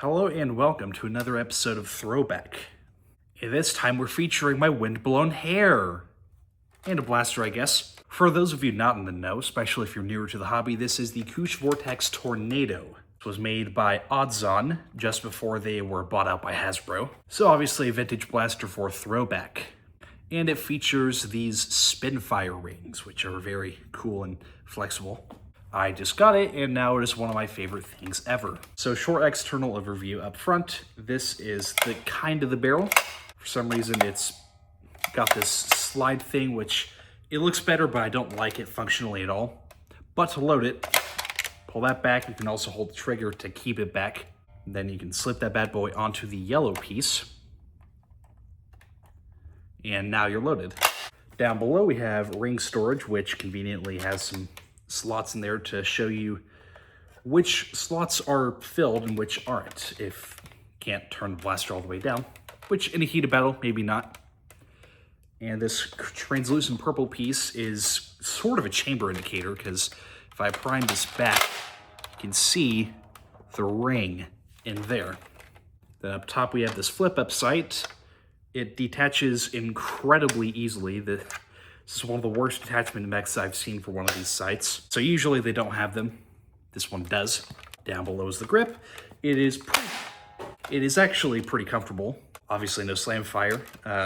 Hello and welcome to another episode of Throwback. And this time we're featuring my windblown hair. And a blaster, I guess. For those of you not in the know, especially if you're newer to the hobby, this is the Koosh Vortex Tornado. It was made by Odds-On just before they were bought out by Hasbro. So obviously a vintage blaster for Throwback. And it features these Spinfire rings, which are very cool and flexible. I just got it, and now it is one of my favorite things ever. So short external overview up front. This is the kind of the barrel. For some reason, it's got this slide thing, which it looks better, but I don't like it functionally at all. But to load it, pull that back. You can also hold the trigger to keep it back. And then you can slip that bad boy onto the yellow piece. And now you're loaded. Down below, we have ring storage, which conveniently has some slots in there to show you which slots are filled and which aren't, if you can't turn the blaster all the way down, which in a heated battle, maybe not. And this translucent purple piece is sort of a chamber indicator, because if I prime this back, you can see the ring in there. Then up top we have this flip-up sight. It detaches incredibly easily. This is one of the worst attachment mechs I've seen for one of these sights. So usually they don't have them. This one does. Down below is the grip. It is actually pretty comfortable. Obviously no slam fire.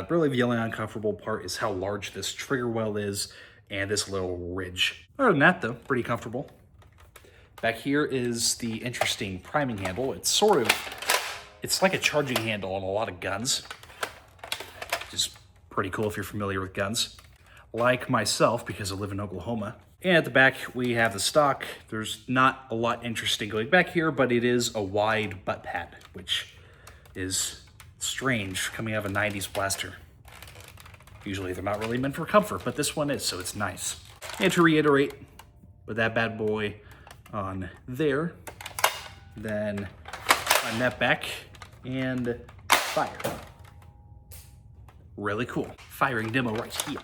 Really the only uncomfortable part is how large this trigger well is and this little ridge. Other than that though, pretty comfortable. Back here is the interesting priming handle. It's like a charging handle on a lot of guns. Which is pretty cool if you're familiar with guns. Like myself, because I live in Oklahoma. And at the back, we have the stock. There's not a lot interesting going back here, but it is a wide butt pad, which is strange coming out of a 90s blaster. Usually they're not really meant for comfort, but this one is, so it's nice. And to reiterate, with that bad boy on there, then on that back, and fire. Really cool. Firing demo right here.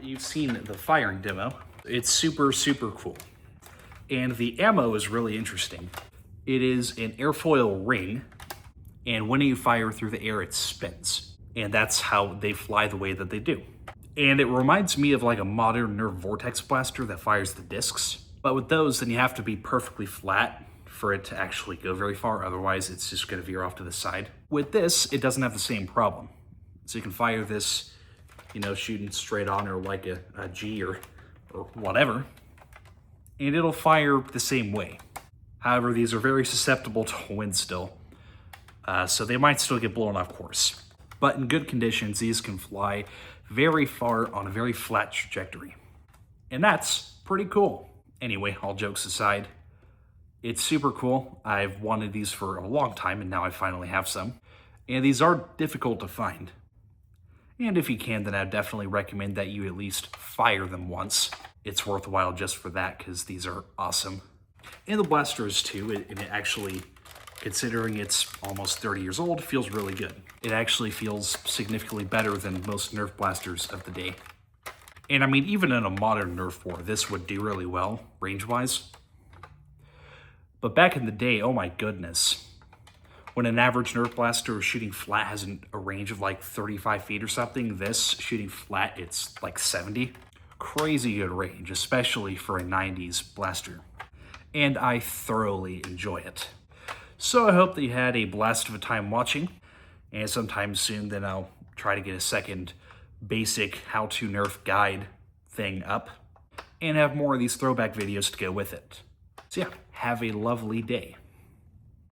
You've seen the firing demo. It's super, super cool. And the ammo is really interesting. It is an airfoil ring, and when you fire through the air, it spins. And that's how they fly the way that they do. And it reminds me of like a modern Nerf Vortex blaster that fires the discs. But with those, then you have to be perfectly flat for it to actually go very far. Otherwise, it's just gonna veer off to the side. With this, it doesn't have the same problem. So you can fire this, you know, shooting straight on or like a G or whatever, and it'll fire the same way. However, these are very susceptible to wind still, so they might still get blown off course. But in good conditions, these can fly very far on a very flat trajectory. And that's pretty cool. Anyway, all jokes aside, it's super cool. I've wanted these for a long time, and now I finally have some. And these are difficult to find. And if you can, then I'd definitely recommend that you at least fire them once. It's worthwhile just for that, because these are awesome. And the blasters too, and it actually, considering it's almost 30 years old, feels really good. It actually feels significantly better than most Nerf blasters of the day. And I mean, even in a modern Nerf war, this would do really well, range-wise. But back in the day, oh my goodness. When an average Nerf blaster shooting flat has a range of like 35 feet or something, this shooting flat, it's like 70. Crazy good range, especially for a 90s blaster. And I thoroughly enjoy it. So I hope that you had a blast of a time watching. And sometime soon, then I'll try to get a second basic how-to Nerf guide thing up. And have more of these throwback videos to go with it. So yeah, have a lovely day.